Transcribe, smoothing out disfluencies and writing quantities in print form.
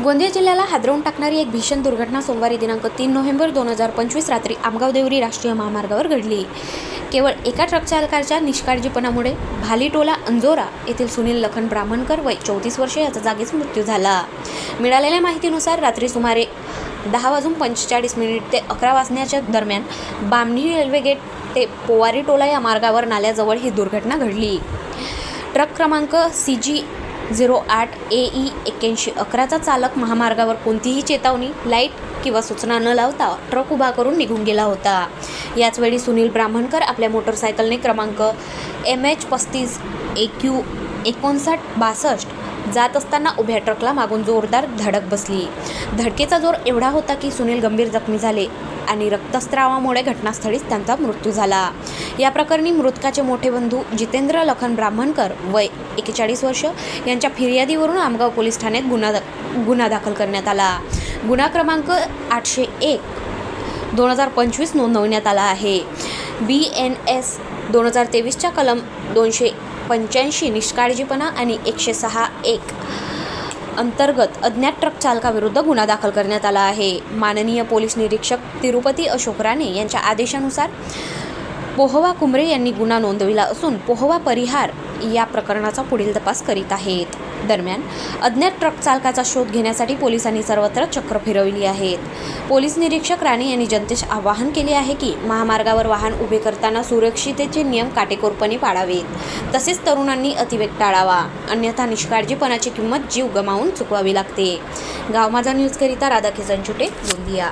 गोंदिया जिल्ह्याला हादरवून टाकणारी एक भीषण दुर्घटना सोमवारी दिनांक 3 नोव्हेंबर 2025 रात्री आमगाव देवरी राष्ट्रीय महामार्गावर घडली। केवळ एका ट्रक चालकाच्या निष्काळजीपणामुळे भालीटोला अंजोरा येथील सुनील लखन ब्राह्मणकर वय 34 वर्षे याचा जागीच मृत्यू झाला। मिळालेल्या माहितीनुसार रात्री सुमारे 10:45 ते 11 वाजण्याच्या दरम्यान बामणी रेल्वे गेट ते पोवारी टोला या मार्गावर नाल्याजवळ ही दुर्घटना घडली। ट्रक क्रमांक CG 08 AE 8111चा चालक महामार्गावर कोणतीही चेतावणी, लाईट किंवा सूचना न लावता ट्रक उभा करून निघून गेला होता। याच वेळी सुनील ब्राह्मणकर आपल्या मोटरसायकलने क्रमांक MH 35 AQ 5962 जात असताना उभ्या ट्रकला मागून जोरदार धडक बसली। धडकेचा जोर एवढा होता की सुनील गंभीर जखमी झाले आणि रक्तस्रावामुळे घटनास्थळीच त्यांचा मृत्यू झाला। या प्रकरणी मृतकाचे मोठे बंधू जितेंद्र लखन ब्राह्मणकर वय 41 वर्ष यांच्या फिर्यादीवरून आमगाव पोलीस ठाण्यात गुन्हा दाखल करण्यात आला। गुन्हा क्रमांक 801/2025 नोंदवण्यात आला आहे। BNS 2023च्या कलम 285 निष्काळजीपणा आणि 106(1) अंतर्गत अज्ञात ट्रक चालकाविरुद्ध गुन्हा दाखल करण्यात आला आहे। माननीय पोलीस निरीक्षक तिरुपती अशोक राणे यांच्या आदेशानुसार पोहवा कुमरे यांनी गुन्हा नोंदविला असून पोहवा परिहार या प्रकरणाचा पुढील तपास करीत आहेत। दरम्यान अज्ञात ट्रक चालकाचा शोध घेण्यासाठी पोलिसांनी सर्वत्र चक्र फिरवली आहेत। पोलीस निरीक्षक राणे यांनी जनतेस आवाहन केले आहे की महामार्गावर वाहन उभे करताना सुरक्षिततेचे नियम काटेकोरपणे पाळावेत, तसेच तरुणांनी अतिवेग टाळावा, अन्यथा निष्काळजीपणाची किंमत जीव गमावून चुकवावी लागते। गाव माझा न्यूज करिता राधाकिशन चुटे, गोंदिया।